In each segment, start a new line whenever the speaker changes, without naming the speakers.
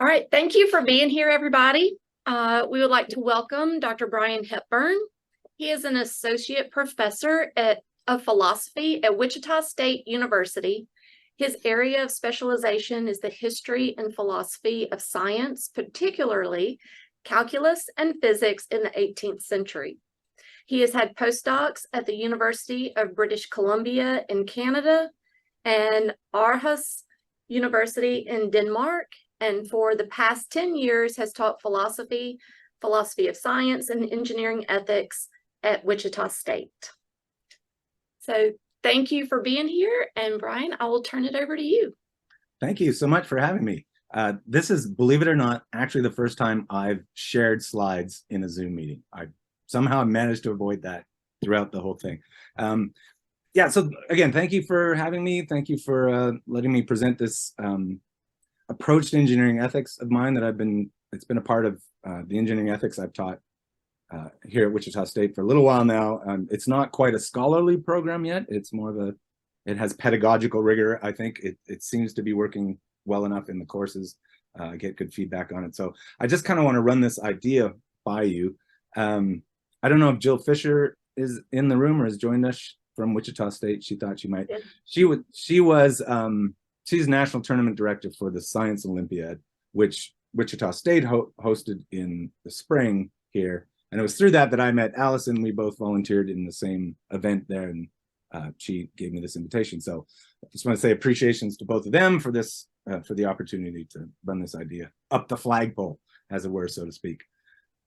All right, thank you for being here, everybody. We would like to welcome Dr. Brian Hepburn. He is an associate professor of philosophy at Wichita State University. His area of specialization is the history and philosophy of science, particularly calculus and physics in the 18th century. He has had postdocs at the University of British Columbia in Canada and Aarhus University in Denmark, and for the past 10 years has taught philosophy of science, and engineering ethics at Wichita State. So thank you for being here, and Brian, I will turn it over to you.
Thank you so much for having me. This is, believe it or not, actually the first time I've shared slides in a Zoom meeting. I somehow managed to avoid that throughout the whole thing. Yeah, so again, thank you for having me. Thank you for letting me present this approach to engineering ethics of mine that it's been a part of the engineering ethics I've taught here at Wichita State for a little while now. It's not quite a scholarly program yet. It's more of it has pedagogical rigor. I think it seems to be working well enough in the courses. I get good feedback on it. So I just kind of want to run this idea by you. I don't know if Jill Fisher is in the room or has joined us from Wichita State. She thought she might. Yeah. She's national tournament director for the Science Olympiad, which Wichita State hosted in the spring here. And it was through that I met Allison. We both volunteered in the same event there, and she gave me this invitation. So I just want to say appreciations to both of them for this, for the opportunity to run this idea up the flagpole, as it were, so to speak.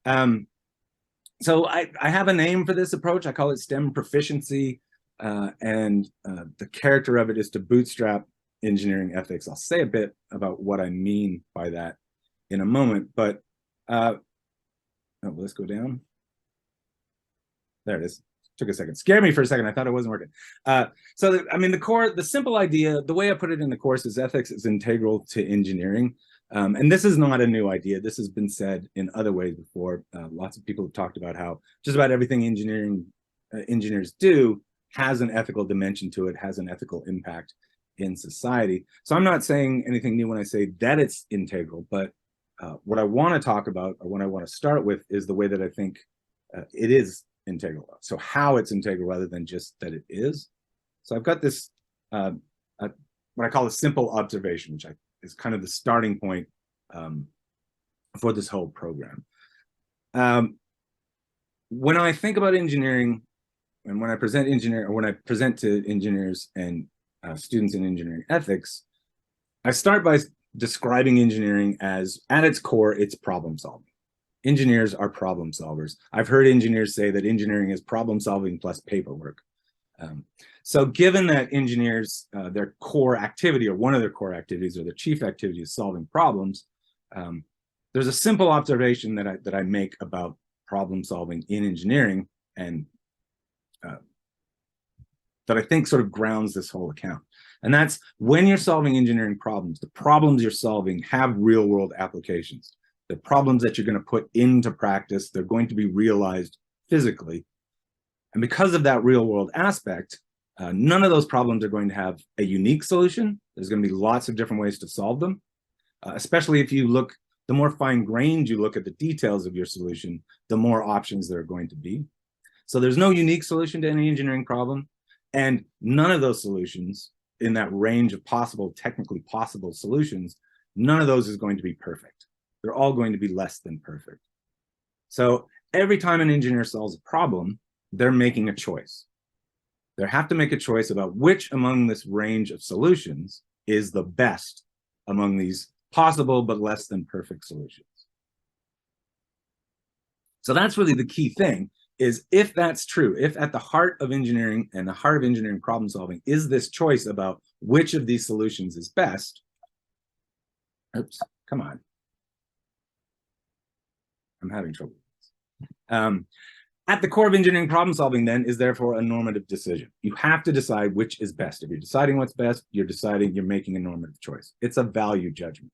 So I have a name for this approach. I call it STEM Proficiency, and the character of it is to bootstrap engineering ethics. I'll say a bit about what I mean by that in a moment, but let's go down. There it is. Took a second. Scared me for a second. I thought it wasn't working. The simple idea, the way I put it in the course is ethics is integral to engineering. And this is not a new idea. This has been said in other ways before. Lots of people have talked about how just about everything engineers do has an ethical dimension to it, has an ethical impact in society. So I'm not saying anything new when I say that it's integral, but what I want to talk about, or what I want to start with, is the way that I think it is integral. So how it's integral rather than just that it is. So I've got this, what I call a simple observation, which is kind of the starting point for this whole program. When I think about engineering, and when I present to engineers and students in engineering ethics, I start by describing engineering as, at its core, it's problem solving. Engineers are problem solvers. I've heard engineers say that engineering is problem solving plus paperwork. So given that engineers, their core activity, or one of their core activities, or their chief activity, is solving problems, there's a simple observation that I make about problem solving in engineering, and that I think sort of grounds this whole account. And that's, when you're solving engineering problems, the problems you're solving have real world applications. The problems that you're going to put into practice, they're going to be realized physically. And because of that real world aspect, none of those problems are going to have a unique solution. There's going to be lots of different ways to solve them, especially if you look, the more fine-grained you look at the details of your solution, the more options there are going to be. So there's no unique solution to any engineering problem. And none of those solutions, in that range of technically possible solutions, none of those is going to be perfect. They're all going to be less than perfect. So every time an engineer solves a problem, they're making a choice. They have to make a choice about which among this range of solutions is the best among these possible but less than perfect solutions. So that's really the key thing, is if that's true, if at the heart of engineering and the heart of engineering problem solving is this choice about which of these solutions is best. Oops, come on. I'm having trouble with this. At the core of engineering problem solving, then, is therefore a normative decision. You have to decide which is best. If you're deciding what's best, you're making a normative choice. It's a value judgment.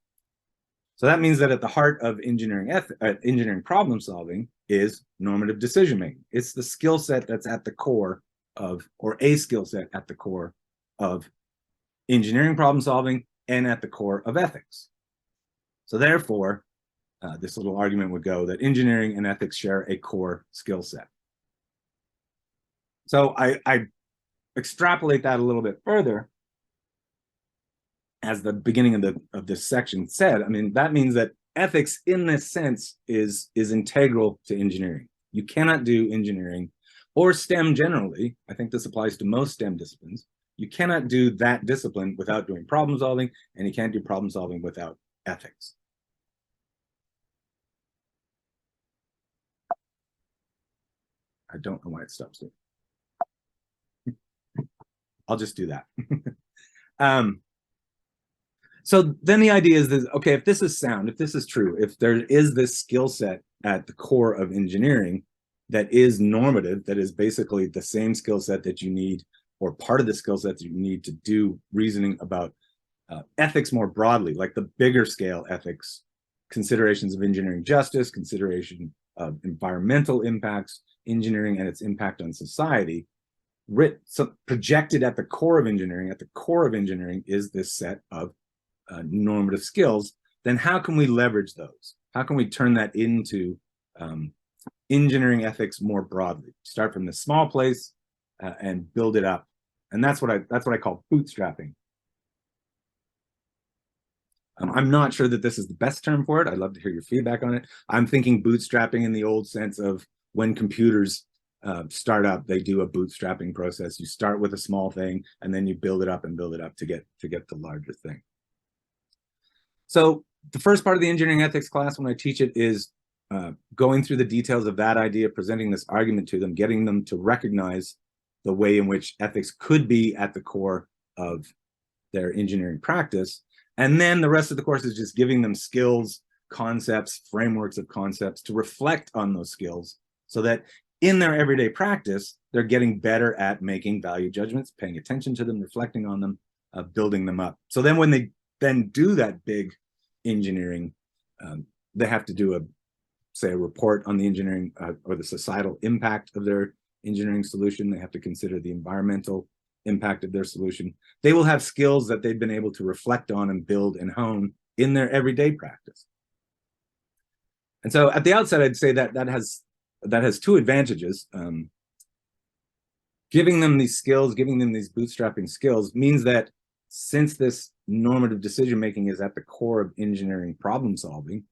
So that means that at the heart of engineering problem solving is normative decision making. It's the skill set that's at the core of, or a skill set at the core of, engineering problem solving, and at the core of ethics. So therefore, this little argument would go that engineering and ethics share a core skill set. So I extrapolate that a little bit further. As the beginning of this section said, I mean, that means that ethics in this sense is integral to engineering. You cannot do engineering or STEM generally. I think this applies to most STEM disciplines. You cannot do that discipline without doing problem solving, and you can't do problem solving without ethics. I don't know why it stops there. I'll just do that. So then the idea is that, okay, if this is sound, if this is true, if there is this skill set at the core of engineering that is normative, that is basically the same skill set that you need, or part of the skill set that you need to do reasoning about ethics more broadly, like the bigger scale ethics, considerations of engineering justice, consideration of environmental impacts, engineering and its impact on society, so projected at the core of engineering, is this set of normative skills. Then how can we leverage those? How can we turn that into engineering ethics more broadly? Start from this small place and build it up. And that's what I call bootstrapping. I'm not sure that this is the best term for it. I'd love to hear your feedback on it. I'm thinking bootstrapping in the old sense of when computers start up, they do a bootstrapping process. You start with a small thing and then you build it up and build it up to get the larger thing. So the first part of the engineering ethics class when I teach it is going through the details of that idea, presenting this argument to them, getting them to recognize the way in which ethics could be at the core of their engineering practice. And then the rest of the course is just giving them skills, concepts, frameworks of concepts to reflect on those skills so that in their everyday practice, they're getting better at making value judgments, paying attention to them, reflecting on them, building them up. So then when they then do that big engineering, they have to do say a report on the engineering or the societal impact of their engineering solution. They have to consider the environmental impact of their solution. They will have skills that they've been able to reflect on and build and hone in their everyday practice. And so at the outset, I'd say that that has two advantages. Giving them these skills, giving them these bootstrapping skills means that since this normative decision-making is at the core of engineering problem solving,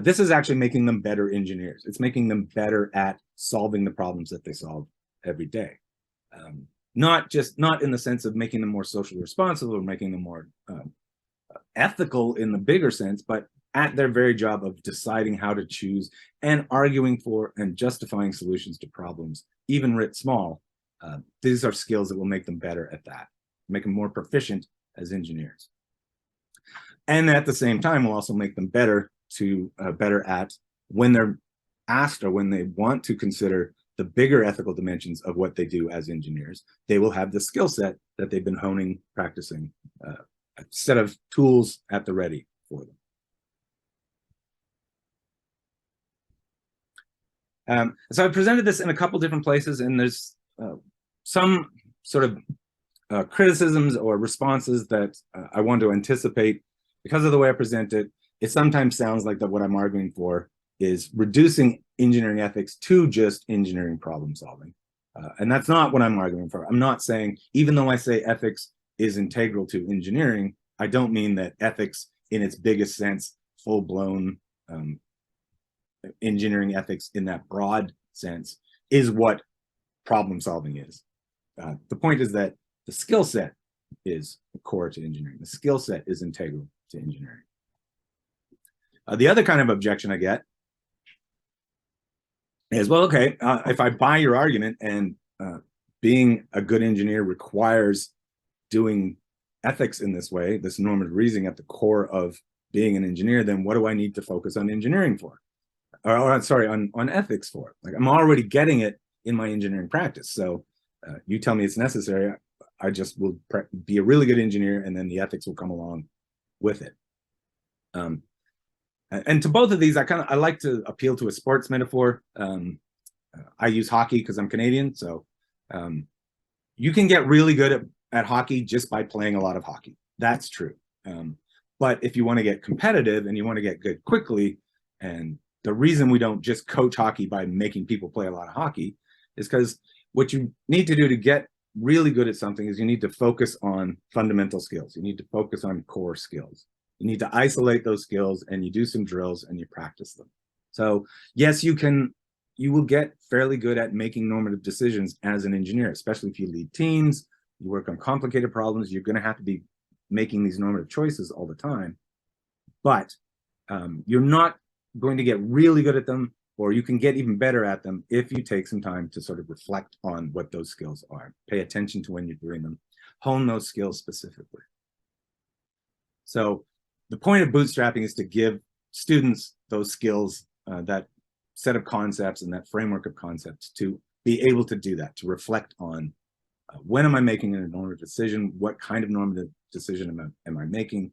this is actually making them better engineers. It's making them better at solving the problems that they solve every day. Not in the sense of making them more socially responsible or making them more ethical in the bigger sense, but at their very job of deciding how to choose and arguing for and justifying solutions to problems, even writ small. These are skills that will make them better at that, make them more proficient as engineers. And at the same time, will also make them better at when they're asked or when they want to consider the bigger ethical dimensions of what they do as engineers. They will have the skill set that they've been honing, practicing, a set of tools at the ready for them. So I presented this in a couple different places, and there's some sort of criticisms or responses that I want to anticipate. Because of the way I present it, it sometimes sounds like that what I'm arguing for is reducing engineering ethics to just engineering problem solving. And that's not what I'm arguing for. I'm not saying, even though I say ethics is integral to engineering, I don't mean that ethics in its biggest sense, full-blown engineering ethics in that broad sense is what problem solving is. The point is that the skill set is core to engineering. The skill set is integral to engineering. The other kind of objection I get is, well, okay, if I buy your argument and being a good engineer requires doing ethics in this way, this normative reasoning at the core of being an engineer, then what do I need to focus on engineering for? Or sorry, on ethics for? Like, I'm already getting it in my engineering practice. So you tell me it's necessary, I just will be a really good engineer, and then the ethics will come along with it. And to both of these, I like to appeal to a sports metaphor. I use hockey because I'm Canadian, so you can get really good at hockey just by playing a lot of hockey. That's true. But if you want to get competitive and you want to get good quickly, and the reason we don't just coach hockey by making people play a lot of hockey is because what you need to do to get really good at something is you need to focus on fundamental skills. You need to focus on core skills. You need to isolate those skills, and you do some drills and you practice them. So yes, you will get fairly good at making normative decisions as an engineer, especially if you lead teams, you work on complicated problems, you're going to have to be making these normative choices all the time. But you're not going to get really good at them, or you can get even better at them if you take some time to sort of reflect on what those skills are. Pay attention to when you're doing them. Hone those skills specifically. So the point of bootstrapping is to give students those skills, that set of concepts and that framework of concepts to be able to do that, to reflect on when am I making a normative decision? What kind of normative decision am I making?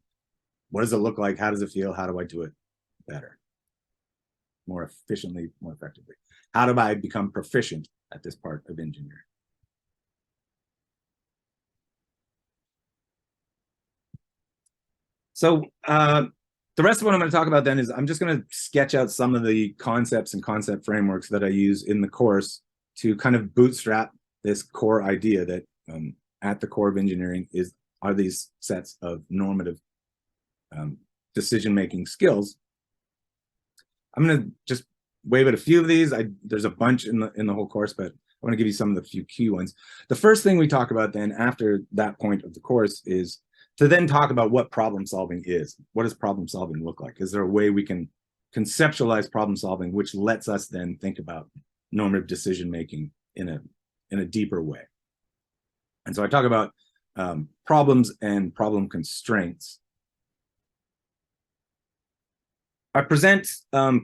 What does it look like? How does it feel? How do I do it better? More efficiently, more effectively? How do I become proficient at this part of engineering? So the rest of what I'm going to talk about then is I'm just going to sketch out some of the concepts and concept frameworks that I use in the course to kind of bootstrap this core idea that at the core of engineering are these sets of normative decision-making skills. I'm going to just wave at a few of these. There's a bunch in the whole course, but I want to give you some of the few key ones. The first thing we talk about then after that point of the course is to then talk about what problem solving is. What does problem solving look like? Is there a way we can conceptualize problem solving which lets us then think about normative decision making in a deeper way? And so I talk about problems and problem constraints. I present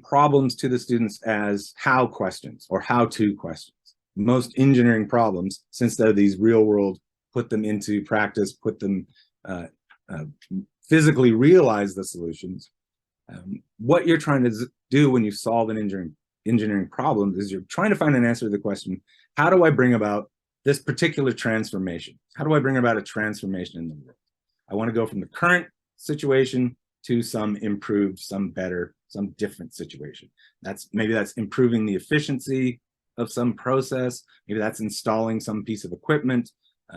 problems to the students as how questions or how-to questions. Most engineering problems, since they're these real world, put them into practice, put them physically realize the solutions. What you're trying to do when you solve an engineering problem is you're trying to find an answer to the question, how do I bring about this particular transformation? How do I bring about a transformation in the world? I want to go from the current situation to some improved, some better, some different situation. Maybe that's improving the efficiency of some process. Maybe that's installing some piece of equipment.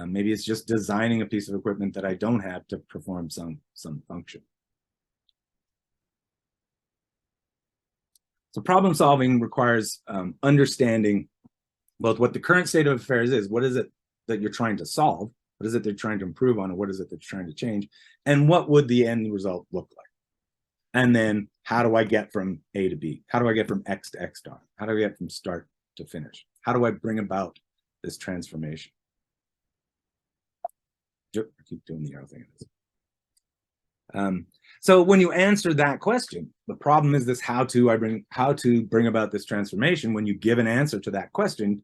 Maybe it's just designing a piece of equipment that I don't have to perform some function. So problem solving requires understanding both what the current state of affairs is, what is it that you're trying to solve, what is it they're trying to improve on, or what is it they're trying to change, and what would the end result look like? And then how do I get from A to B? How do I get from X to X dot? How do I get from start to finish? How do I bring about this transformation? I keep doing the arrow thing. So when you answer that question, the problem is this: how to bring about this transformation. When you give an answer to that question,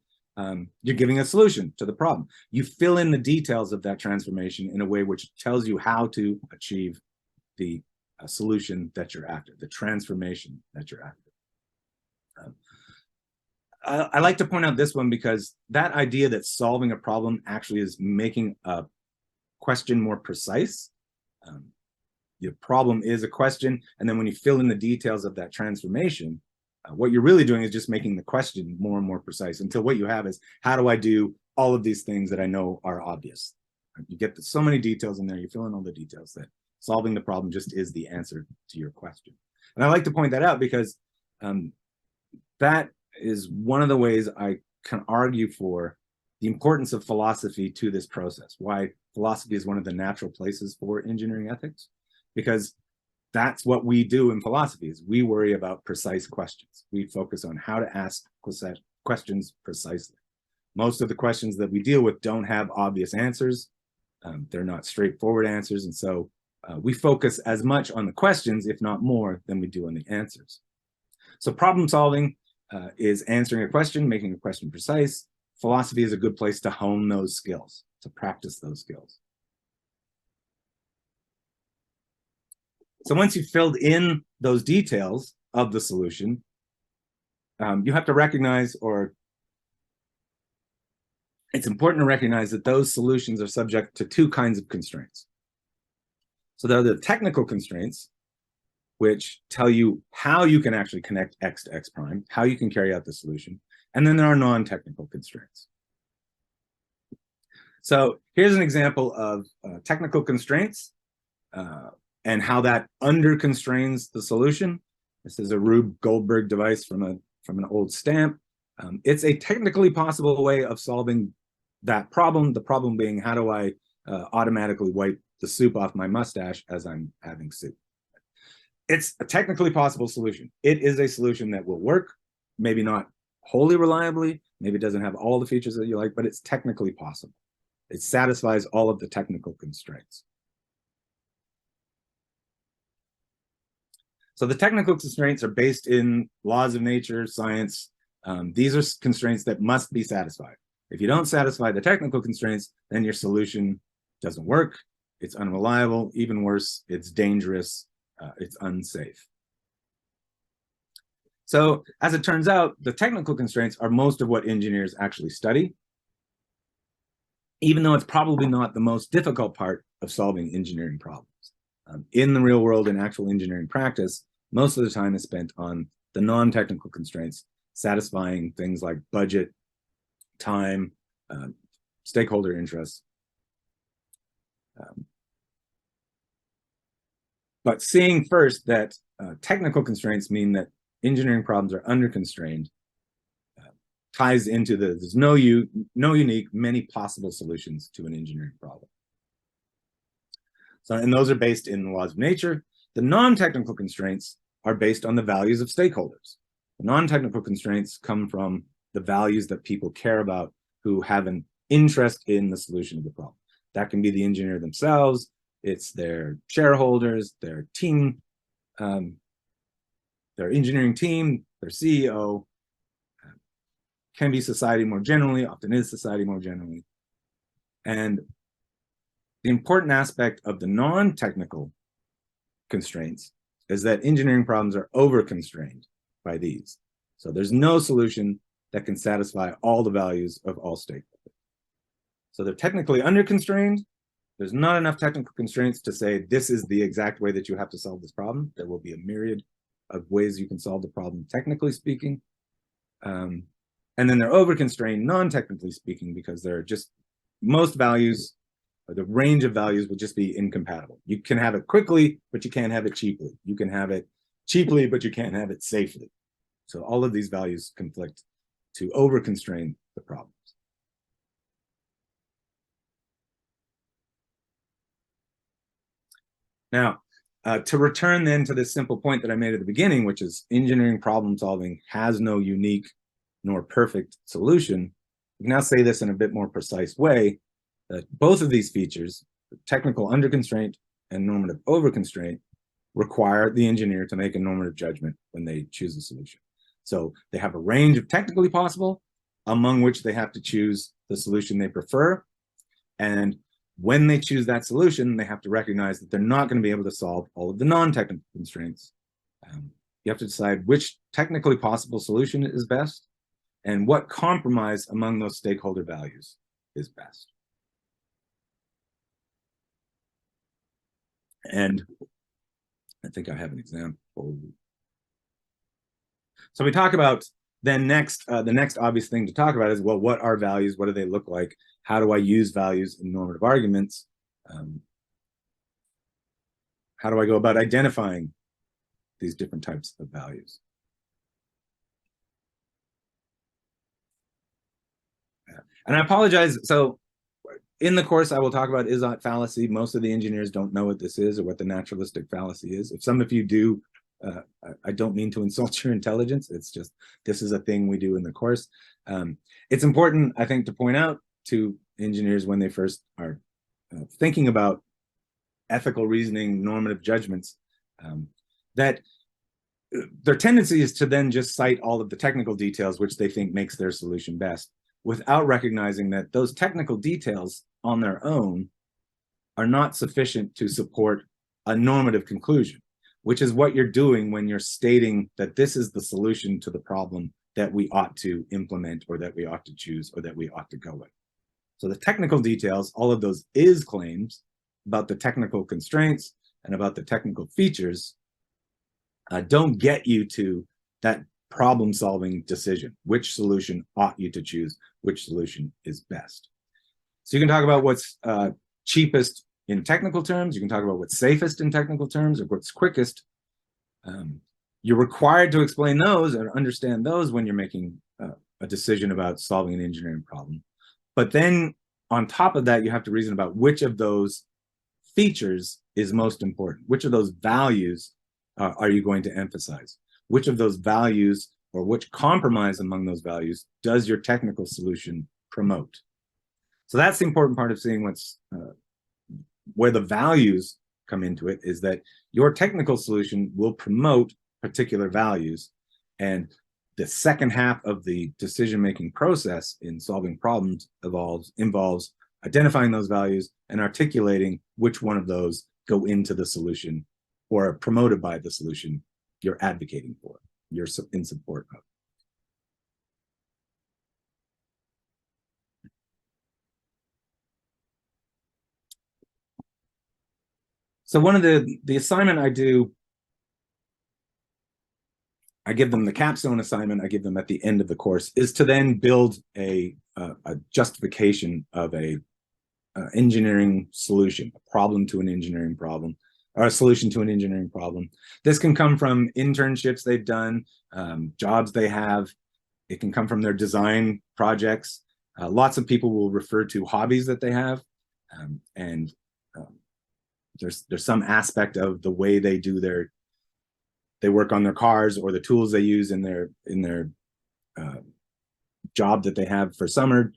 you're giving a solution to the problem. You fill in the details of that transformation in a way which tells you how to achieve the solution that you're after, the transformation that you're after. I like to point out this one because that idea that solving a problem actually is making a question more precise. Your problem is a question, and then when you fill in the details of that transformation, what you're really doing is just making the question more and more precise until what you have is, how do I do all of these things that I know are obvious? You get so many details in there, you fill in all the details that solving the problem just is the answer to your question. And I like to point that out because that is one of the ways I can argue for the importance of philosophy to this process, why philosophy is one of the natural places for engineering ethics, because that's what we do in philosophy. Is we worry about precise questions. We focus on how to ask questions precisely. Most of the questions that we deal with don't have obvious answers. They're not straightforward answers. And so we focus as much on the questions, if not more, than we do on the answers. So problem solving is answering a question, making a question precise. Philosophy is a good place to hone those skills, to practice those skills. So once you've filled in those details of the solution, you have to recognize, or it's important to recognize that those solutions are subject to two kinds of constraints. So there are the technical constraints, which tell you how you can actually connect X to X prime, how you can carry out the solution. And then there are non-technical constraints. So here's an example of technical constraints and how that under-constrains the solution. This is a Rube Goldberg device from an old stamp. It's a technically possible way of solving that problem, the problem being, how do I automatically wipe the soup off my mustache as I'm having soup? It's a technically possible solution. It is a solution that will work, maybe not wholly reliably, maybe it doesn't have all the features that you like, but it's technically possible. It satisfies all of the technical constraints. So the technical constraints are based in laws of nature, science. These are constraints that must be satisfied. If you don't satisfy the technical constraints, then your solution doesn't work, it's unreliable, even worse, it's dangerous, it's unsafe. So as it turns out, the technical constraints are most of what engineers actually study, even though it's probably not the most difficult part of solving engineering problems. In the real world, in actual engineering practice, most of the time is spent on the non-technical constraints, satisfying things like budget, time, stakeholder interests. But seeing first that technical constraints mean that engineering problems are under-constrained ties into there's no unique, many possible solutions to an engineering problem. So, and those are based in the laws of nature. The non-technical constraints are based on the values of stakeholders. The non-technical constraints come from the values that people care about who have an interest in the solution of the problem. That can be the engineer themselves, it's their shareholders, their team, their engineering team, their CEO, can be society more generally, often is society more generally. And the important aspect of the non-technical constraints is that engineering problems are over-constrained by these. So there's no solution that can satisfy all the values of all stakeholders. So they're technically under-constrained. There's not enough technical constraints to say this is the exact way that you have to solve this problem. There will be a myriad of ways you can solve the problem, technically speaking. And then they're over-constrained, non-technically speaking, because they're just, most values, or the range of values will just be incompatible. You can have it quickly, but you can't have it cheaply. You can have it cheaply, but you can't have it safely. So all of these values conflict to over-constrain the problems. Now, to return then to this simple point that I made at the beginning, which is engineering problem solving has no unique nor perfect solution, we can now say this in a bit more precise way, that both of these features, technical under constraint and normative over constraint, require the engineer to make a normative judgment when they choose a solution. So they have a range of technically possible, among which they have to choose the solution they prefer. And when they choose that solution, they have to recognize that they're not going to be able to solve all of the non-technical constraints. You have to decide which technically possible solution is best and what compromise among those stakeholder values is best. And I think I have an example. So we talk about then next, the next obvious thing to talk about is, well, what are values? What do they look like? How do I use values in normative arguments? How do I go about identifying these different types of values? And I apologize. So in the course, I will talk about is-ought fallacy. Most of the engineers don't know what this is or what the naturalistic fallacy is. If some of you do, I don't mean to insult your intelligence. It's just, this is a thing we do in the course. It's important, I think, to point out to engineers when they first are thinking about ethical reasoning, normative judgments, that their tendency is to then just cite all of the technical details which they think makes their solution best, without recognizing that those technical details on their own are not sufficient to support a normative conclusion, which is what you're doing when you're stating that this is the solution to the problem that we ought to implement or that we ought to choose or that we ought to go with. So the technical details, all of those is claims about the technical constraints, and about the technical features don't get you to that problem-solving decision. Which solution ought you to choose? Which solution is best? So you can talk about what's cheapest in technical terms. You can talk about what's safest in technical terms, or what's quickest. You're required to explain those and understand those when you're making a decision about solving an engineering problem. But then on top of that, you have to reason about which of those features is most important. Which of those values are you going to emphasize? Which of those values, or which compromise among those values, does your technical solution promote? So that's the important part of seeing what's where the values come into it, is that your technical solution will promote particular values, and the second half of the decision-making process in solving problems involves identifying those values and articulating which one of those go into the solution or are promoted by the solution you're advocating for, you're in support of. So one of the assignment I do, I give them the capstone assignment, I give them at the end of the course, is to then build a justification of a engineering solution, a problem to an engineering problem, or a solution to an engineering problem. This can come from internships they've done, jobs they have. It can come from their design projects. Lots of people will refer to hobbies that they have, and there's some aspect of the way they do they work on their cars, or the tools they use in their job that they have for summer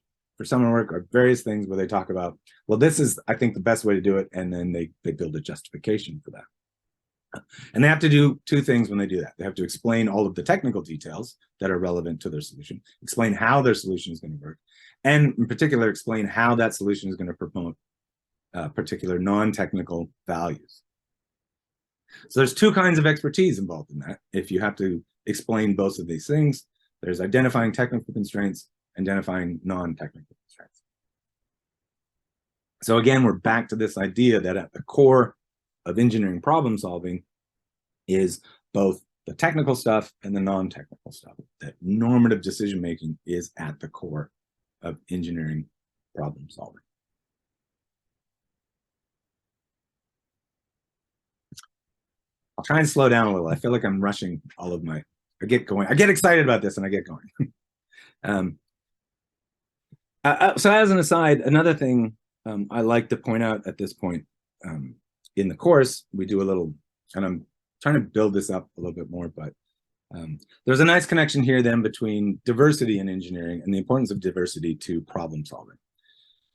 work, or various things where they talk about, well, this is, I think, the best way to do it, and then they build a justification for that. And they have to do two things when they do that. They have to explain all of the technical details that are relevant to their solution, explain how their solution is going to work, and in particular, explain how that solution is going to promote particular non-technical values. So there's two kinds of expertise involved in that. If you have to explain both of these things, there's identifying technical constraints, identifying non-technical constraints. So again, we're back to this idea that at the core of engineering problem solving is both the technical stuff and the non-technical stuff. That normative decision making is at the core of engineering problem solving. I'll try and slow down a little. I feel like I'm rushing all of my, I get excited about this and I get going. So as an aside, another thing I like to point out at this point in the course, we do a little, and I'm trying to build this up a little bit more, but there's a nice connection here then between diversity in engineering and the importance of diversity to problem solving.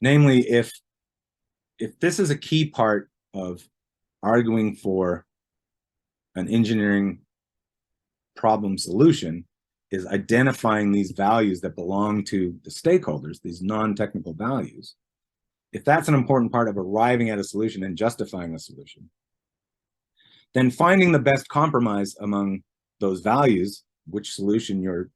Namely, if this is a key part of arguing for an engineering problem solution, is identifying these values that belong to the stakeholders, these non-technical values. If that's an important part of arriving at a solution and justifying a solution, then finding the best compromise among those values, which solution your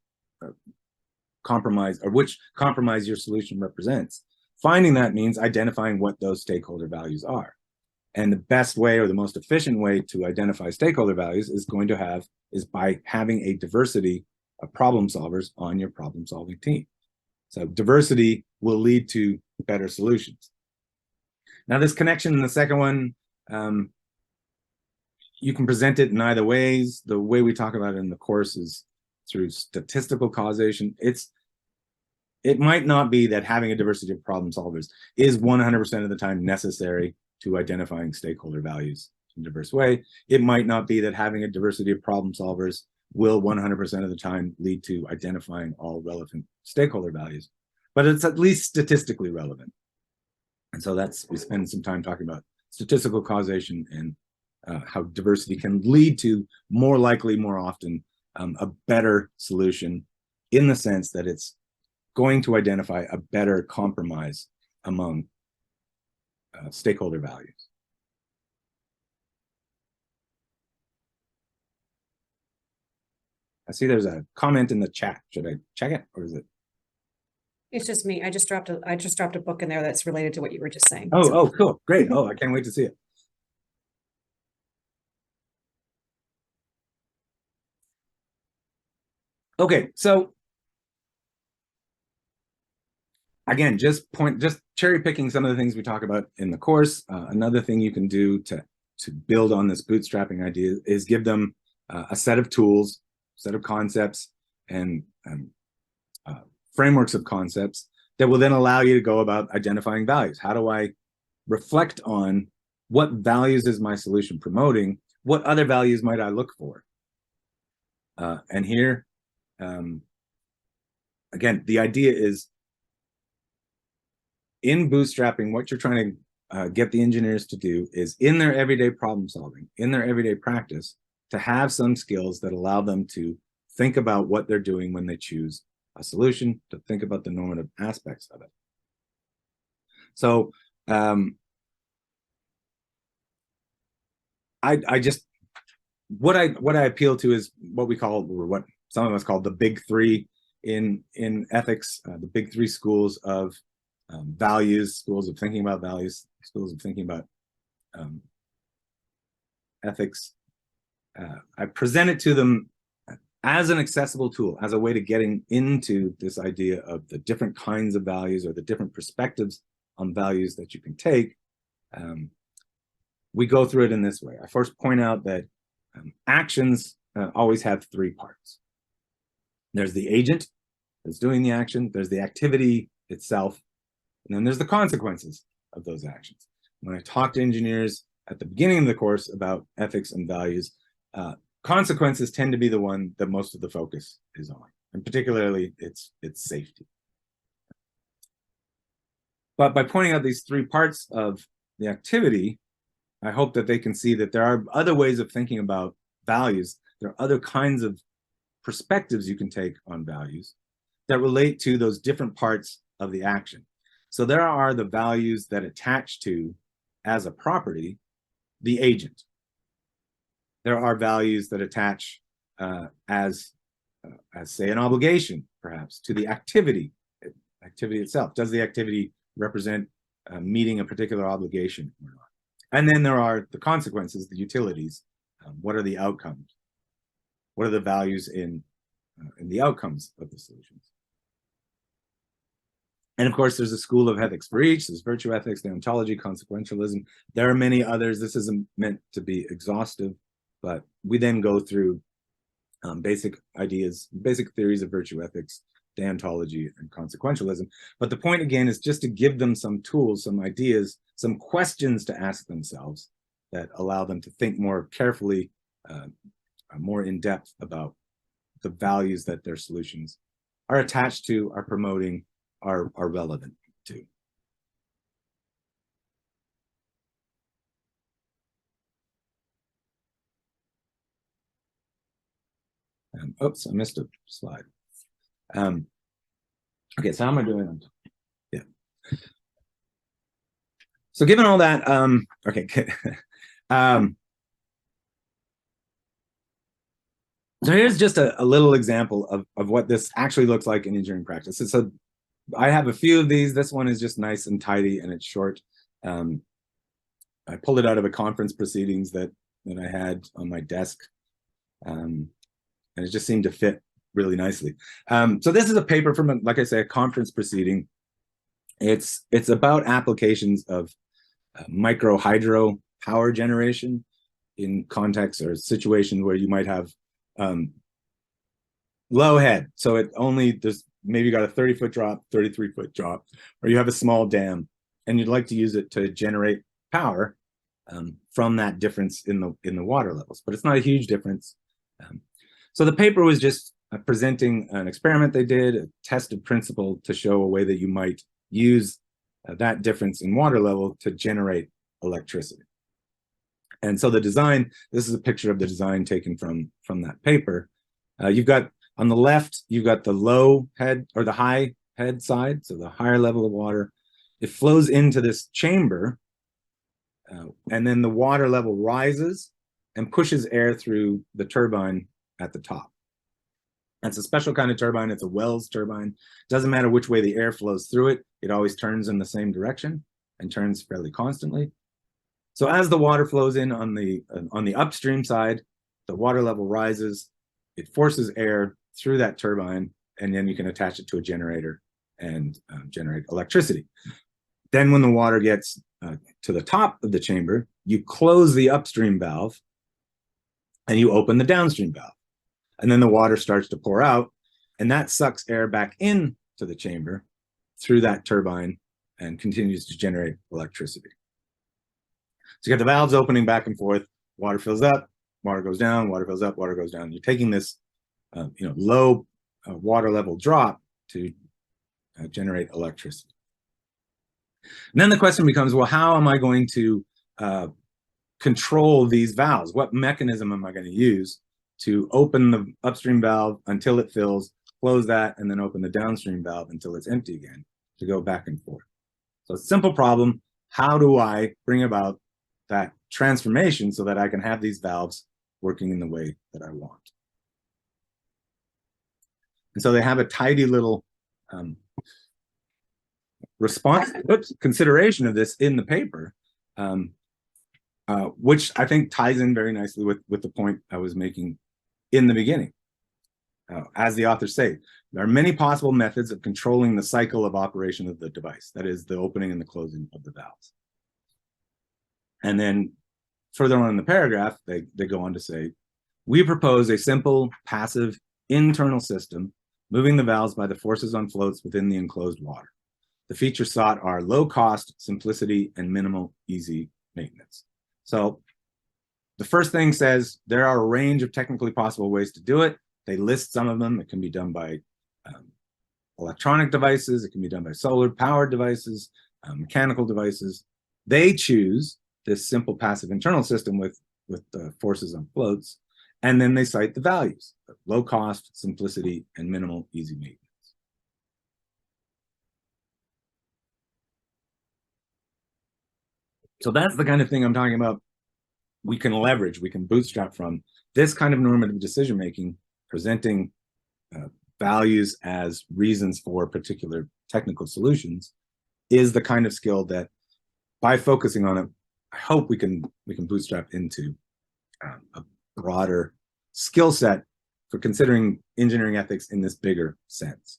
compromise, or which compromise your solution represents, finding that means identifying what those stakeholder values are. And the best way, or the most efficient way, to identify stakeholder values is by having a diversity of problem solvers on your problem solving team. So diversity will lead to better solutions. Now, this connection in the second one, you can present it in either ways. The way we talk about it in the course is through statistical causation. It might not be that having a diversity of problem solvers is 100% of the time necessary to identifying stakeholder values in a diverse way. It might not be that having a diversity of problem solvers will 100% of the time lead to identifying all relevant stakeholder values, but it's at least statistically relevant. And so we spend some time talking about statistical causation and how diversity can lead to, more likely, more often, a better solution, in the sense that it's going to identify a better compromise among stakeholder values. I see there's a comment in the chat. Should I check it, or is it?
It's just me. I just dropped a book in there that's related to what you were just saying.
Oh, cool. Great. Oh, I can't wait to see it. Okay, so again, just cherry picking some of the things we talk about in the course. Another thing you can do to build on this bootstrapping idea is give them a set of tools, set of concepts, and frameworks of concepts that will then allow you to go about identifying values. How do I reflect on what values is my solution promoting? What other values might I look for? And here, again, the idea is in bootstrapping, what you're trying to get the engineers to do is in their everyday problem solving, in their everyday practice, to have some skills that allow them to think about what they're doing when they choose a solution, to think about the normative aspects of it. So I just what I appeal to is what we call, or what some of us call, the big three in ethics, the big three schools of values, schools of thinking about values, schools of thinking about ethics. I present it to them as an accessible tool, as a way to getting into this idea of the different kinds of values or the different perspectives on values that you can take. We go through it in this way. I first point out that actions always have three parts. There's the agent that's doing the action, there's the activity itself, and then there's the consequences of those actions. When I talk to engineers at the beginning of the course about ethics and values, consequences tend to be the one that most of the focus is on, and particularly it's safety. But by pointing out these three parts of the activity, I hope that they can see that there are other ways of thinking about values. There are other kinds of perspectives you can take on values that relate to those different parts of the action. So there are the values that attach to, as a property, the agent. There are values that attach as say, an obligation, perhaps, to the activity itself. Does the activity represent meeting a particular obligation or not? And then there are the consequences, the utilities. What are the outcomes? What are the values in the outcomes of the solutions? And of course, there's a school of ethics for each. There's virtue ethics, deontology, consequentialism. There are many others. This isn't meant to be exhaustive, but we then go through basic ideas, basic theories of virtue ethics, deontology, and consequentialism. But the point, again, is just to give them some tools, some ideas, some questions to ask themselves that allow them to think more carefully, more in depth about the values that their solutions are attached to, are promoting, are relevant to. Oops, I missed a slide. Okay, so how am I doing? Yeah. So given all that, okay. So here's just a little example of what this actually looks like in engineering practice. So I have a few of these. This one is just nice and tidy, and it's short. I pulled it out of a conference proceedings that I had on my desk, and it just seemed to fit really nicely. So this is a paper from, like I say, a conference proceeding. It's about applications of micro hydro power generation in contexts or situations where you might have low head. So it only, there's maybe you got a 30-foot drop, 33-foot drop, or you have a small dam and you'd like to use it to generate power from that difference in the water levels, but it's not a huge difference. So the paper was just presenting an experiment they did, a tested principle to show a way that you might use that difference in water level to generate electricity. And so the design, this is a picture of the design taken from that paper. You've got on the left, you've got the low head or the high head side, so the higher level of water. It flows into this chamber, and then the water level rises and pushes air through the turbine at the top. That's a special kind of turbine. It's a Wells turbine. Doesn't matter which way the air flows through it. It always turns in the same direction and turns fairly constantly. So as the water flows in on the upstream side, the water level rises. It forces air through that turbine, and then you can attach it to a generator and generate electricity. Then when the water gets to the top of the chamber, you close the upstream valve and you open the downstream valve. And then the water starts to pour out, and that sucks air back into the chamber through that turbine and continues to generate electricity. So you got the valves opening back and forth, water fills up, water goes down, water fills up, water goes down. You're taking this low water level drop to generate electricity. And then the question becomes, well, how am I going to control these valves? What mechanism am I going to use to open the upstream valve until it fills, close that, and then open the downstream valve until it's empty again to go back and forth? So it's a simple problem. How do I bring about that transformation so that I can have these valves working in the way that I want? And so they have a tidy little consideration of this in the paper, which I think ties in very nicely with the point I was making in the beginning. As the authors say, there are many possible methods of controlling the cycle of operation of the device, that is, the opening and the closing of the valves. And then further on in the paragraph, they go on to say, we propose a simple, passive, internal system moving the valves by the forces on floats within the enclosed water. The features sought are low cost, simplicity, and minimal easy maintenance. So the first thing says there are a range of technically possible ways to do it. They list some of them. It can be done by electronic devices. It can be done by solar powered devices, mechanical devices. They choose this simple passive internal system with the forces on floats. And then they cite the values: low cost, simplicity, and minimal easy maintenance. So that's the kind of thing I'm talking about. We can leverage, we can bootstrap from this kind of normative decision making, presenting values as reasons for particular technical solutions, is the kind of skill that, by focusing on it, I hope we can bootstrap into a broader skill set for considering engineering ethics in this bigger sense.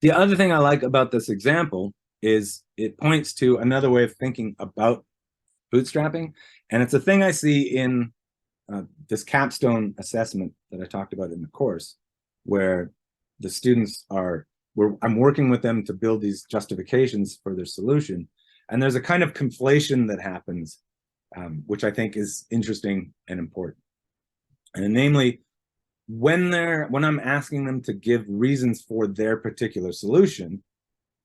The other thing I like about this example is it points to another way of thinking about bootstrapping. And it's a thing I see in this capstone assessment that I talked about in the course, where the students I'm working with them to build these justifications for their solution. And there's a kind of conflation that happens, which I think is interesting and important. And namely, when I'm asking them to give reasons for their particular solution,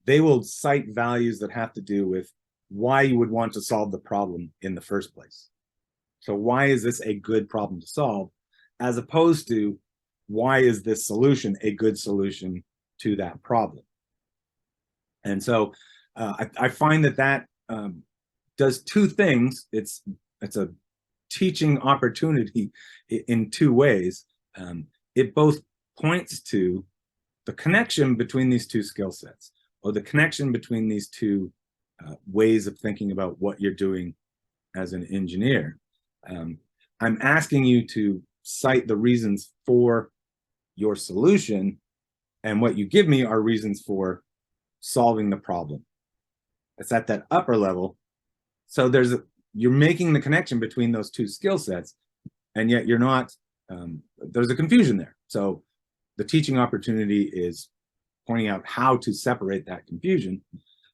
they will cite values that have to do with why you would want to solve the problem in the first place. So why is this a good problem to solve, as opposed to why is this solution a good solution to that problem? And so I find that does two things. It's a teaching opportunity in two ways. It both points to the connection between these two skill sets, or the connection between these two ways of thinking about what you're doing as an engineer. I'm asking you to cite the reasons for your solution, and what you give me are reasons for solving the problem. It's at that upper level. So you're making the connection between those two skill sets, and yet you're not, there's a confusion there. So the teaching opportunity is pointing out how to separate that confusion.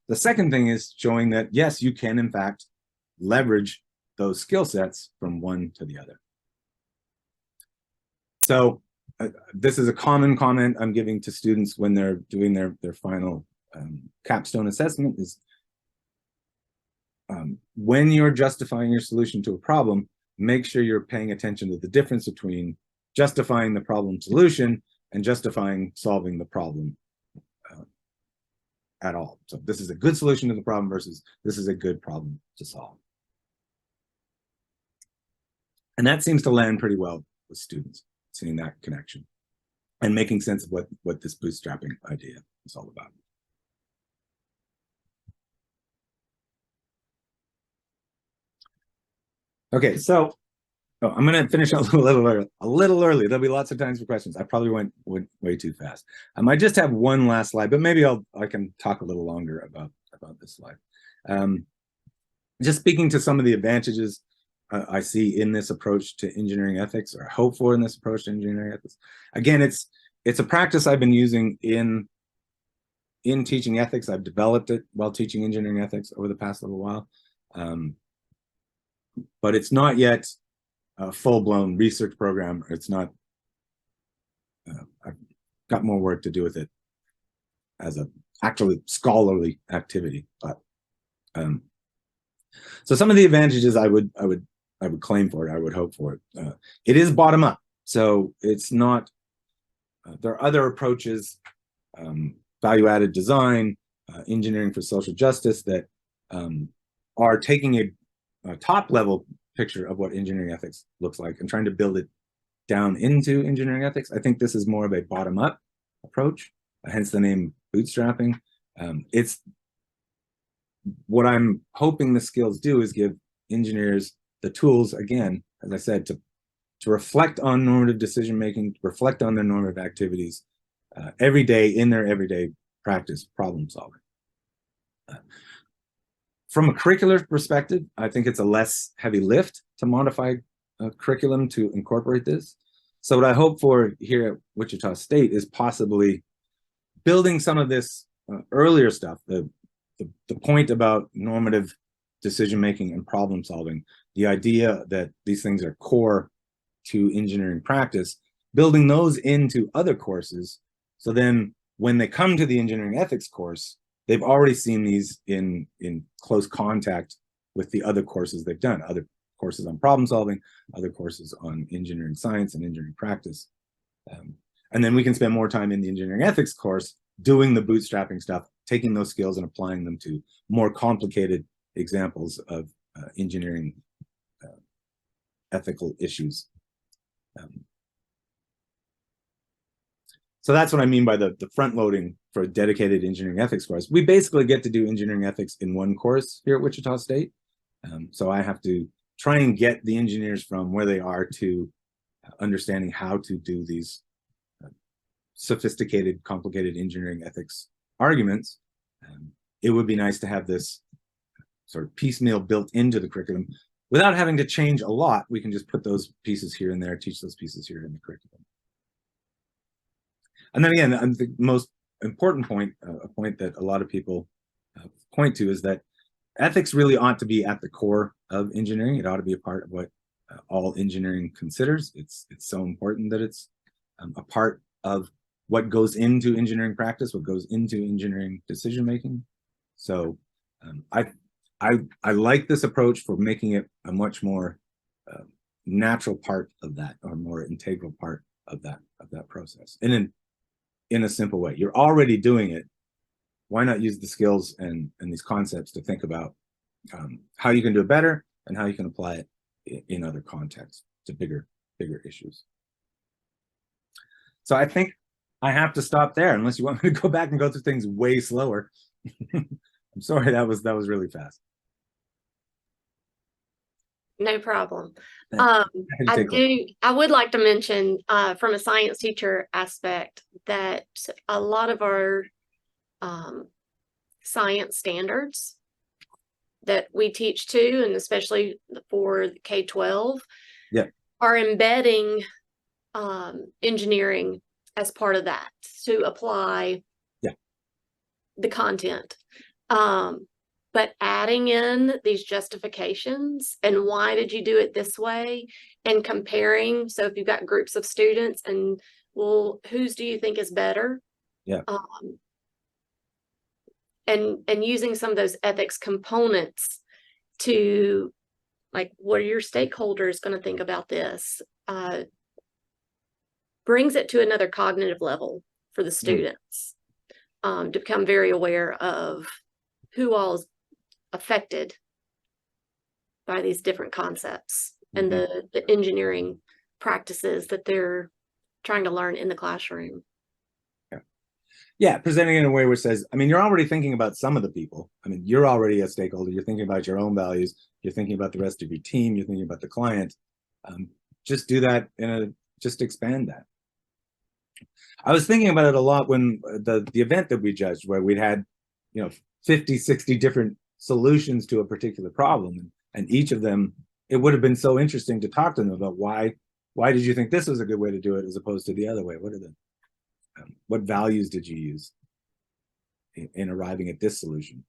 The second thing is showing that, yes, you can, in fact, leverage those skill sets from one to the other. So this is a common comment I'm giving to students when they're doing their final capstone assessment is, when you're justifying your solution to a problem, make sure you're paying attention to the difference between justifying the problem solution and justifying solving the problem at all. So this is a good solution to the problem versus this is a good problem to solve. And that seems to land pretty well with students, seeing that connection and making sense of what this bootstrapping idea is all about. Okay, so I'm going to finish a little early. There'll be lots of times for questions. I probably went way too fast. I just have one last slide, but maybe I can talk a little longer about this slide. Just speaking to some of the advantages I see in this approach to engineering ethics, or hope for in this approach to engineering ethics. Again, it's a practice I've been using in teaching ethics. I've developed it while teaching engineering ethics over the past little while, but it's not yet a full-blown research program. It's not. I've got more work to do with it as a actually scholarly activity, but so some of the advantages I would claim for it, I would hope for it. It is bottom up, so it's not. There are other approaches, value-added design, engineering for social justice, that are taking a top-level picture of what engineering ethics looks like and trying to build it down into engineering ethics. I think this is more of a bottom-up approach, hence the name bootstrapping. It's what I'm hoping the skills do is give engineers the tools, again, as I said, to reflect on normative decision making, reflect on their normative activities every day in their everyday practice problem solving. From a curricular perspective, I think it's a less heavy lift to modify curriculum to incorporate this. So what I hope for here at Wichita State is possibly building some of this earlier stuff, the point about normative decision making and problem solving, the idea that these things are core to engineering practice, building those into other courses. So then when they come to the engineering ethics course, they've already seen these in close contact with the other courses they've done, other courses on problem solving, other courses on engineering science and engineering practice. And then we can spend more time in the engineering ethics course doing the bootstrapping stuff, taking those skills and applying them to more complicated examples of engineering ethical issues. So that's what I mean by the front loading for a dedicated engineering ethics course. We basically get to do engineering ethics in one course here at Wichita State. So I have to try and get the engineers from where they are to understanding how to do these sophisticated, complicated engineering ethics arguments. It would be nice to have this sort of piecemeal built into the curriculum without having to change a lot. We can just put those pieces here and there, teach those pieces here in the curriculum. And then again, the most important point, a point that a lot of people point to, is that ethics really ought to be at the core of engineering. It ought to be a part of what all engineering considers. It's so important that it's a part of what goes into engineering practice, what goes into engineering decision making. So I like this approach for making it a much more natural part of that, or more integral part of that process. And in a simple way, you're already doing it. Why not use the skills and these concepts to think about how you can do it better and how you can apply it in other contexts to bigger issues. So I think I have to stop there, unless you want me to go back and go through things way slower. I'm sorry, that was really fast.
No problem.
I
would like to mention from a science teacher aspect that a lot of our science standards that we teach to, and especially for K-12, are embedding engineering as part of that to apply the content. But adding in these justifications and why did you do it this way, and comparing. So if you've got groups of students, and well, whose do you think is better? And using some of those ethics components to, like, what are your stakeholders going to think about this? Brings it to another cognitive level for the students to become very aware of who all is affected by these different concepts and the engineering practices that they're trying to learn in the classroom.
Yeah, presenting it in a way which says, I mean, you're already thinking about some of the people. I mean, you're already a stakeholder. You're thinking about your own values. You're thinking about the rest of your team. You're thinking about the client. Just do that just expand that. I was thinking about it a lot when the event that we judged, where we'd had, 50, 60 different solutions to a particular problem. And each of them, it would have been so interesting to talk to them about why did you think this was a good way to do it as opposed to the other way? What values did you use in arriving at this solution?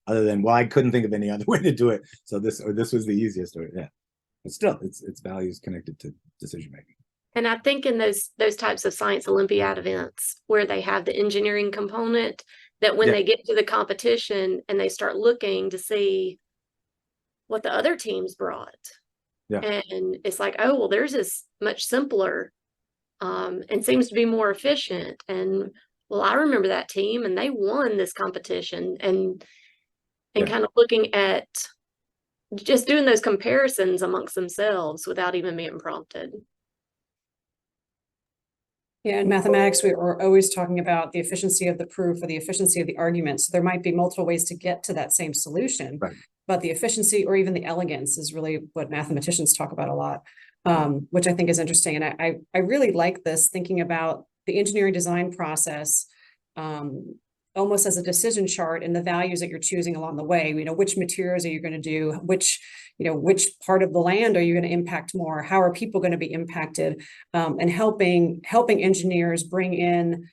Other than, well, I couldn't think of any other way to do it, so this was the easiest way. Yeah, but still, it's values connected to decision making.
And I think in those types of science Olympiad events where they have the engineering component, that when they get to the competition and they start looking to see what the other teams brought, and it's like, oh, well, theirs is much simpler, and seems to be more efficient. And well, I remember that team and they won this competition, and kind of looking at just doing those comparisons amongst themselves without even being prompted.
Yeah, in mathematics, we are always talking about the efficiency of the proof or the efficiency of the argument. So there might be multiple ways to get to that same solution, but the efficiency or even the elegance is really what mathematicians talk about a lot, which I think is interesting. And I really like this, thinking about the engineering design process almost as a decision chart and the values that you're choosing along the way. Which materials are you going to do? Which part of the land are you going to impact more? How are people going to be impacted? And helping engineers bring in,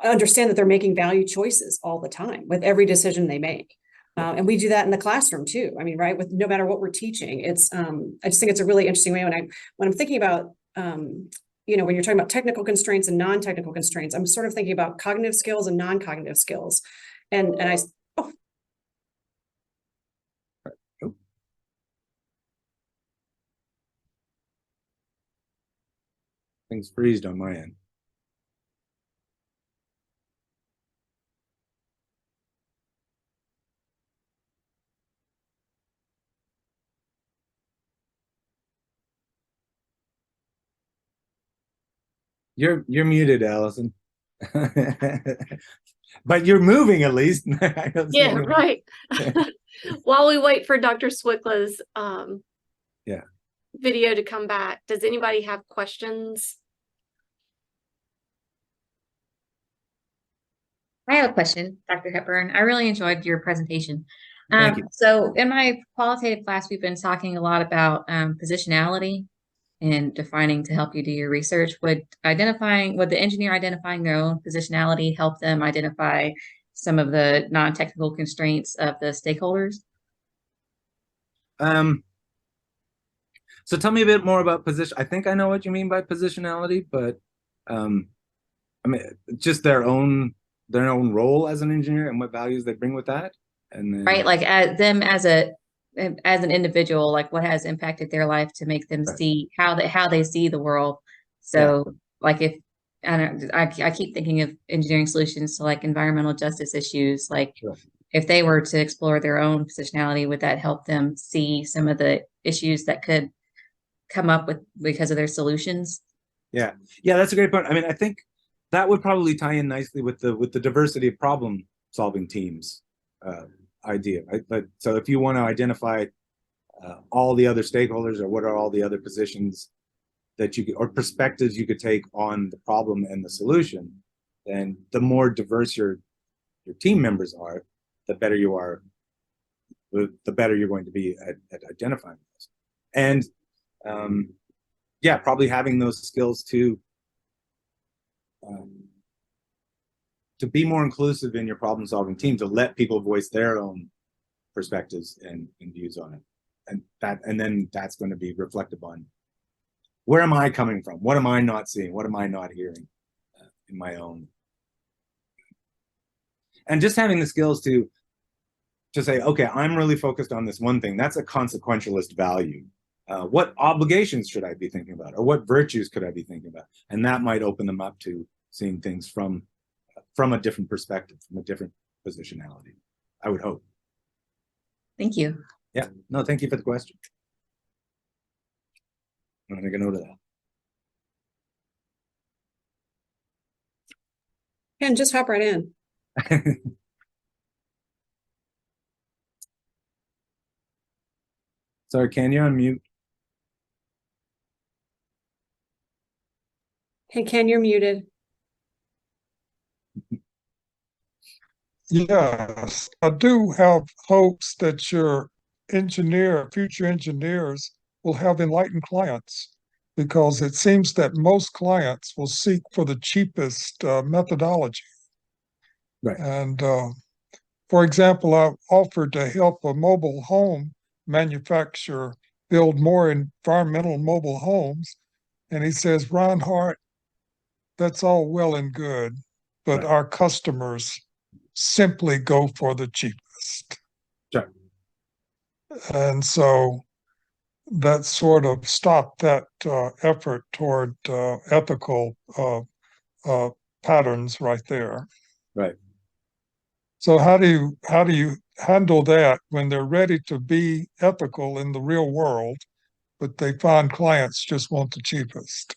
understand that they're making value choices all the time with every decision they make. And we do that in the classroom too. I mean, right, with no matter what we're teaching, it's I just think it's a really interesting way when I'm thinking about when you're talking about technical constraints and non-technical constraints, I'm sort of thinking about cognitive skills and non-cognitive skills.
Things freezed on my end. You're muted, Allison. But you're moving at least.
Yeah, right. While we wait for Dr. Swickla's video to come back, does anybody have questions?
I have a question, Dr. Hepburn. I really enjoyed your presentation.
Thank you.
So in my qualitative class, we've been talking a lot about positionality and defining to help you do your research. Would the engineer identifying their own positionality help them identify some of the non-technical constraints of the stakeholders?
So tell me a bit more about position. I think I know what you mean by positionality, but I mean, just their own role as an engineer and what values they bring with that. And then,
right, like them as an individual, like what has impacted their life to make them see how they see the world. So like if I keep thinking of engineering solutions to like environmental justice issues, like if they were to explore their own positionality, would that help them see some of the issues that could come up with because of their solutions?
Yeah, that's a great point. I mean, I think that would probably tie in nicely with the diversity of problem solving teams idea. Right? So if you want to identify all the other stakeholders, or what are all the other positions that you could, or perspectives you could take on the problem and the solution, then the more diverse your team members are, the better you are, the better you're going to be at identifying those. And probably having those skills to be more inclusive in your problem solving team, to let people voice their own perspectives and views on it. And then that's going to be reflective on, where am I coming from? What am I not seeing? What am I not hearing in my own? And just having the skills to say, okay, I'm really focused on this one thing. That's a consequentialist value. What obligations should I be thinking about? Or what virtues could I be thinking about? And that might open them up to seeing things from a different perspective, from a different positionality, I would hope.
Thank you.
Yeah, no, thank you for the question. I'm gonna make a note of that.
And just hop right in.
Sorry, can you unmute?
Hey, Ken, you're muted.
Yes, I do have hopes that your future engineers will have enlightened clients, because it seems that most clients will seek for the cheapest methodology.
Right.
And for example, I've offered to help a mobile home manufacturer build more environmental mobile homes. And he says, Reinhardt, that's all well and good, but
Right.
our customers simply go for the cheapest.
Sure.
And so that sort of stopped that effort toward ethical patterns right there.
Right.
So how do you handle that when they're ready to be ethical in the real world, but they find clients just want the cheapest?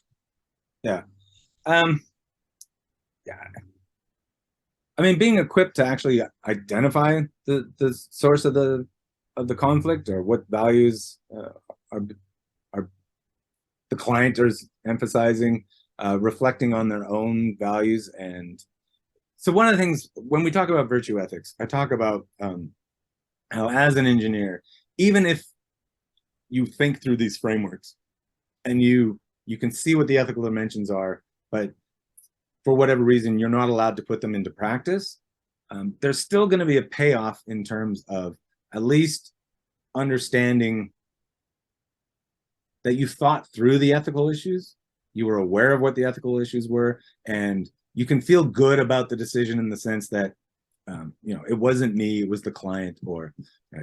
Yeah. Yeah. I mean, being equipped to actually identify the source of the conflict, or what values are the client is emphasizing, reflecting on their own values. And so one of the things when we talk about virtue ethics, I talk about how, as an engineer, even if you think through these frameworks and you can see what the ethical dimensions are, but for whatever reason you're not allowed to put them into practice, there's still going to be a payoff in terms of at least understanding that you thought through the ethical issues, you were aware of what the ethical issues were, and you can feel good about the decision in the sense that it wasn't me, it was the client. Or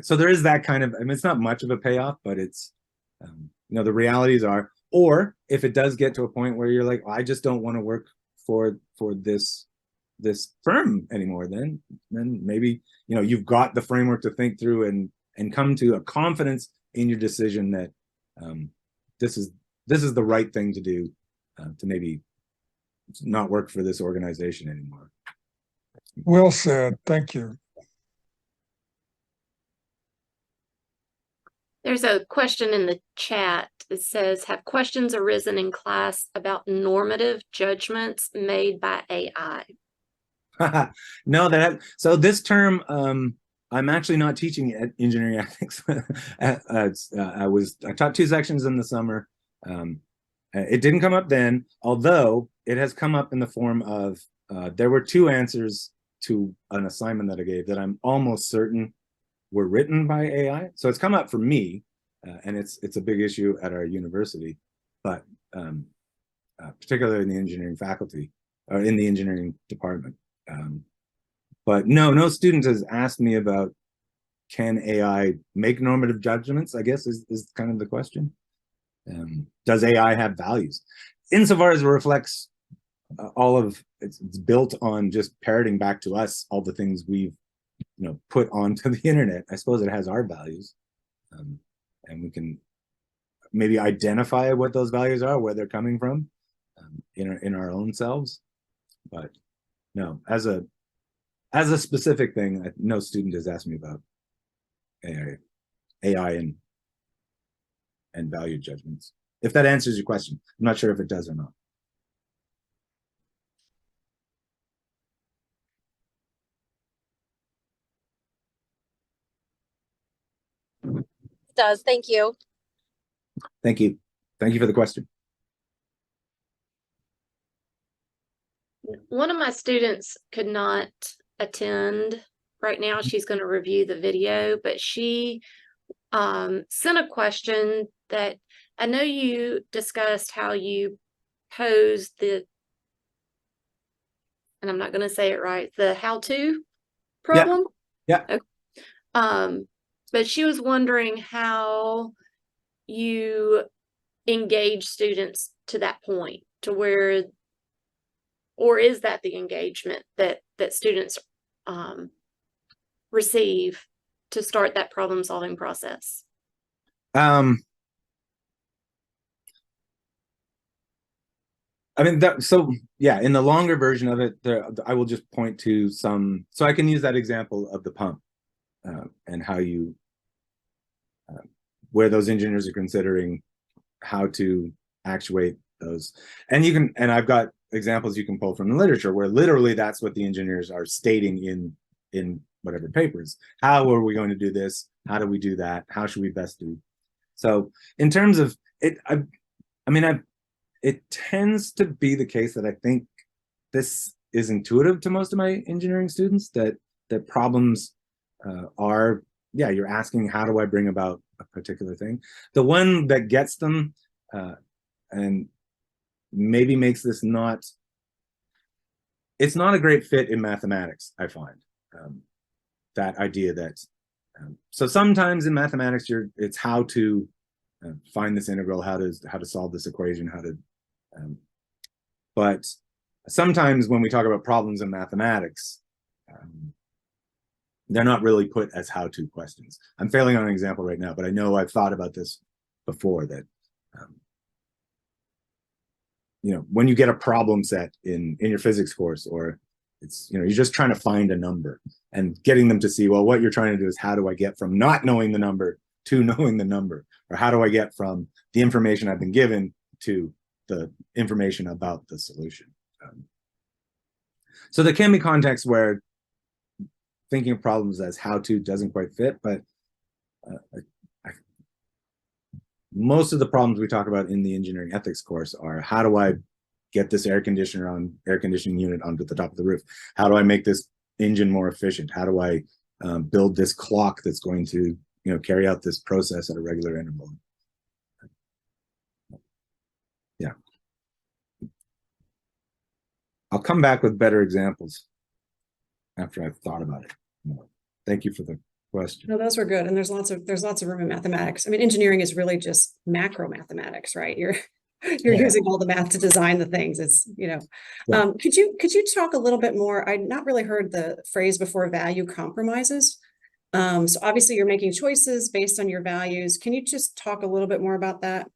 so there is that kind of, I mean, it's not much of a payoff, but it's the realities are. Or if it does get to a point where you're like, I just don't want to work for this firm anymore, then maybe you've got the framework to think through and come to a confidence in your decision that this is the right thing to do, to maybe not work for this organization anymore.
Well said. Thank you.
There's a question in the chat that says, have questions arisen in class about normative judgments made by AI?
No, so this term, I'm actually not teaching engineering ethics. I taught 2 sections in the summer. It didn't come up then, although it has come up in the form of, there were 2 answers to an assignment that I gave that I'm almost certain were written by AI. So it's come up for me, and it's a big issue at our university, but particularly in the engineering faculty, or in the engineering department. But no student has asked me about, can AI make normative judgments, I guess is kind of the question. Does AI have values? Insofar as it reflects all of it's built on just parroting back to us all the things we've put onto the internet, I suppose it has our values, and we can maybe identify what those values are, where they're coming from, in our own selves. But no, as a specific thing, no student has asked me about AI and value judgments. If that answers your question, I'm not sure if it does or not.
It does. Thank you.
Thank you. Thank you for the question.
One of my students could not attend right now. She's going to review the video, but she sent a question that I know you discussed how you posed and I'm not going to say it right, the how-to problem.
Yeah.
Okay. But she was wondering how you engage students to that point, to where, or is that the engagement that students receive to start that problem solving process?
I mean, so yeah, in the longer version of it, I will just point to some, so I can use that example of the pump and how you, where those engineers are considering how to actuate those. And you can, and I've got examples you can pull from the literature where literally that's what the engineers are stating in whatever papers. How are we going to do this? How do we do that? How should we best do? So in terms of it, it tends to be the case that I think this is intuitive to most of my engineering students, that problems are, yeah, you're asking, how do I bring about a particular thing? The one that gets them and maybe makes this not, it's not a great fit in mathematics, I find. That idea that, so sometimes in mathematics, it's how to find this integral, how to solve this equation, how to, but sometimes when we talk about problems in mathematics, they're not really put as how-to questions. I'm failing on an example right now, but I know I've thought about this before, that you know, when you get a problem set in your physics course, or it's, you know, you're just trying to find a number and getting them to see, well, what you're trying to do is, how do I get from not knowing the number to knowing the number? Or how do I get from the information I've been given to the information about the solution? So there can be contexts where thinking of problems as how-to doesn't quite fit, but most of the problems we talk about in the engineering ethics course are, how do I get this air conditioning unit onto the top of the roof? How do I make this engine more efficient? How do I build this clock that's going to, you know, carry out this process at a regular interval? Yeah. I'll come back with better examples after I've thought about it more. Thank you for the question.
No, those were good. And there's lots of room in mathematics. I mean, engineering is really just macro mathematics, right? You're using all the math to design the things. It's, you know,
Yeah.
Could you talk a little bit more? I'd not really heard the phrase before, value compromises. So obviously you're making choices based on your values. Can you just talk a little bit more about that?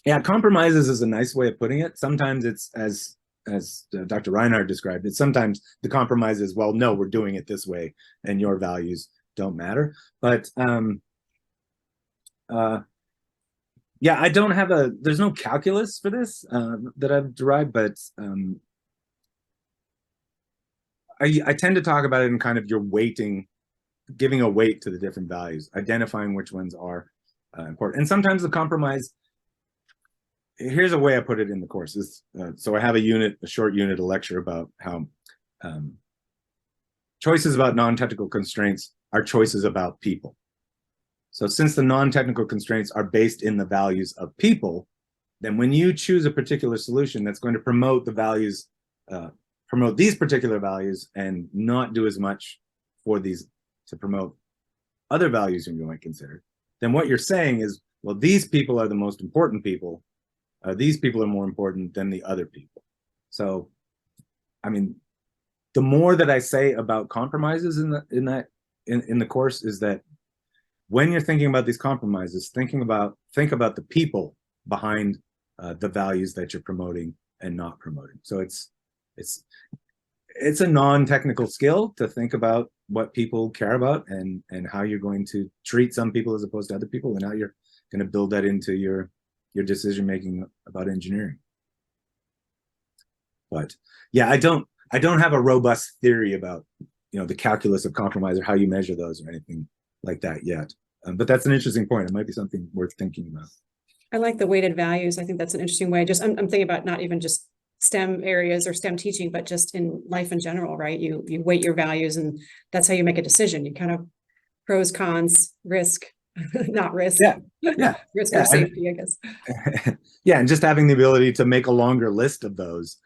Yeah, compromises is a nice way of putting it. Sometimes it's as Dr. Reinhardt described it, sometimes the compromise is, well, no, we're doing it this way and your values don't matter. But yeah, I don't have there's no calculus for this that I've derived, but I tend to talk about it in kind of your weighting, giving a weight to the different values, identifying which ones are important. And sometimes the compromise, here's a way I put it in the course, is so I have a short unit, a lecture about how choices about non-technical constraints are choices about people. So since the non-technical constraints are based in the values of people, then when you choose a particular solution that's going to promote the values, promote these particular values and not do as much for these to promote other values you might consider, then what you're saying is, well, these people are the most important people. These people are more important than the other people. So, I mean, the more that I say about compromises in the course is that when you're thinking about these compromises, think about the people behind the values that you're promoting and not promoting. So it's a non-technical skill to think about what people care about and how you're going to treat some people as opposed to other people, and how you're going to build that into your decision making about engineering. But yeah, I don't have a robust theory about, you know, the calculus of compromise or how you measure those or anything like that yet. But that's an interesting point. It might be something worth thinking about.
I like the weighted values. I think that's an interesting way. Just I'm thinking about not even just STEM areas or STEM teaching, but just in life in general, right? You weight your values, and that's how you make a decision. You kind of pros, cons, risk, not risk.
Yeah.
Risk or safety, I guess.
Yeah, and just having the ability to make a longer list of those,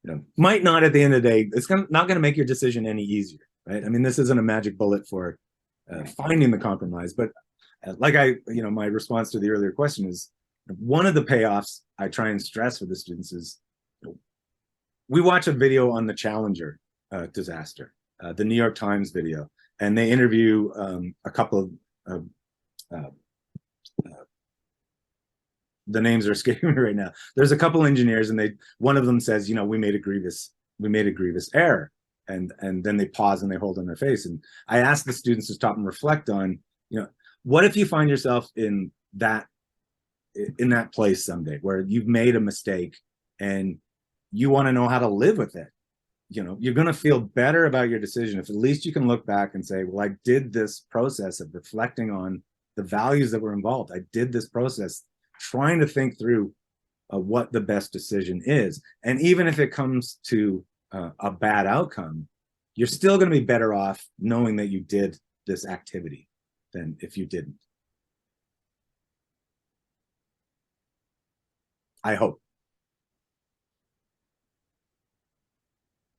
you know, might not at the end of the day, it's not going to make your decision any easier, right? I mean, this isn't a magic bullet for finding the compromise, but like my response to the earlier question is, one of the payoffs I try and stress for the students is, we watch a video on the Challenger disaster, the New York Times video, and they interview a couple of the names are escaping me right now. There's a couple engineers, and one of them says, we made a grievous error. And then they pause and they hold on their face. And I ask the students to stop and reflect on, what if you find yourself in that place someday where you've made a mistake and you want to know how to live with it. You're going to feel better about your decision if at least you can look back and say, well, I did this process of reflecting on the values that were involved. I did this process trying to think through what the best decision is. And even if it comes to a bad outcome, you're still going to be better off knowing that you did this activity than if you didn't. I hope.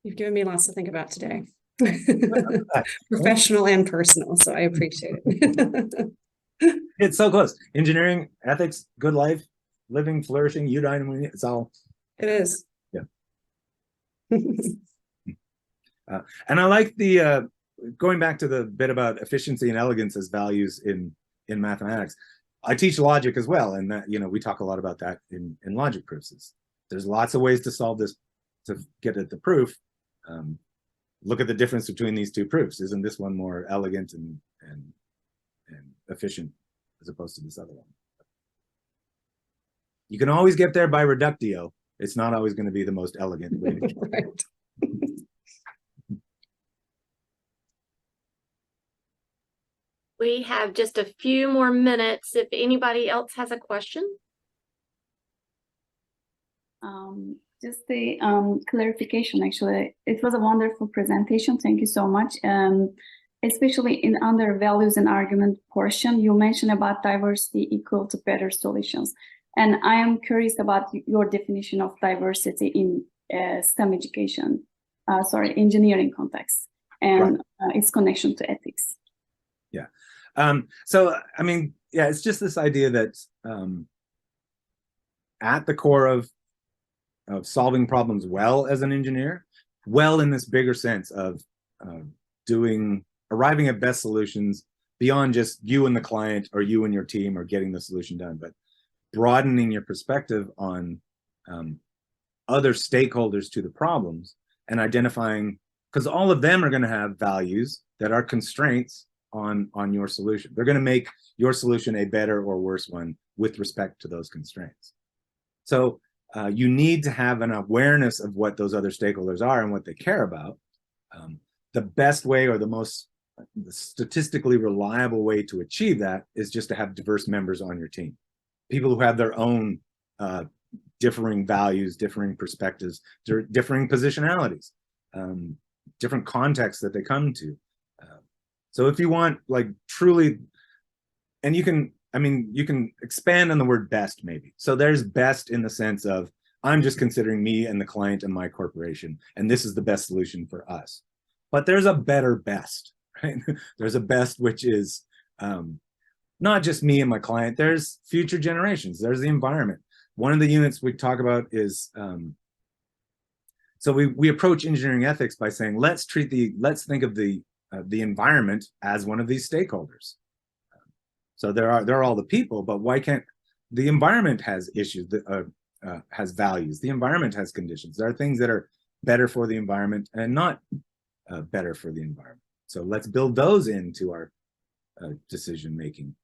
You've given me lots to think about today. Professional and personal, so I appreciate it.
It's so close. Engineering, ethics, good life, living, flourishing, eudaimonia, it's all.
It is.
Yeah. And I like the, going back to the bit about efficiency and elegance as values in mathematics. I teach logic as well, and that, we talk a lot about that in logic proofs. There's lots of ways to solve this, to get at the proof. Look at the difference between these two proofs. Isn't this one more elegant and efficient as opposed to this other one? You can always get there by reductio. It's not always going to be the most elegant way to get there.
Right.
We have just a few more minutes if anybody else has a question.
Just the clarification, actually. It was a wonderful presentation. Thank you so much. Especially in under values and argument portion, you mentioned about diversity equal to better solutions. And I am curious about your definition of diversity in STEM education, engineering context, and its connection to ethics.
Yeah. So, I mean, yeah, it's just this idea that at the core of solving problems well as an engineer, well in this bigger sense of arriving at best solutions beyond just you and the client or you and your team or getting the solution done, but broadening your perspective on other stakeholders to the problems and identifying, because all of them are going to have values that are constraints on your solution. They're going to make your solution a better or worse one with respect to those constraints. So you need to have an awareness of what those other stakeholders are and what they care about. The best way or the statistically reliable way to achieve that is just to have diverse members on your team. People who have their own differing values, differing perspectives, differing positionalities, different contexts that they come to. So if you want truly, and you can expand on the word best maybe. So there's best in the sense of, I'm just considering me and the client and my corporation, and this is the best solution for us. But there's a better best, right? There's a best which is not just me and my client, there's future generations, there's the environment. One of the units we talk about is, so we approach engineering ethics by saying, let's think of the environment as one of these stakeholders. So there are all the people, but why can't the environment has issues, has values, the environment has conditions. There are things that are better for the environment and not better for the environment. So let's build those into our decision making.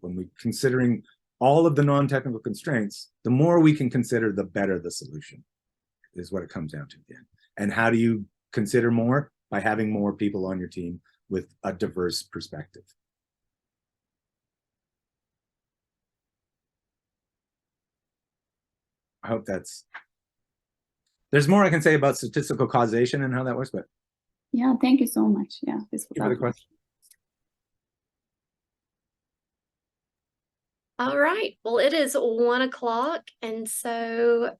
When we're considering all of the non-technical constraints, the more we can consider, the better the solution is what it comes down to again. And how do you consider more? By having more people on your team with a diverse perspective. I hope there's more I can say about statistical causation and how that works, but.
Yeah, thank you so much. Yeah, this was
the question.
All right. Well, it is 1 o'clock. And so,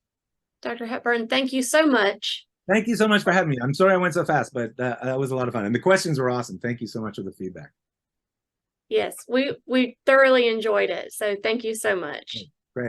Dr. Hepburn, thank you so much.
Thank you so much for having me. I'm sorry I went so fast, but that was a lot of fun. And the questions were awesome. Thank you so much for the feedback.
Yes, we thoroughly enjoyed it. So thank you so much.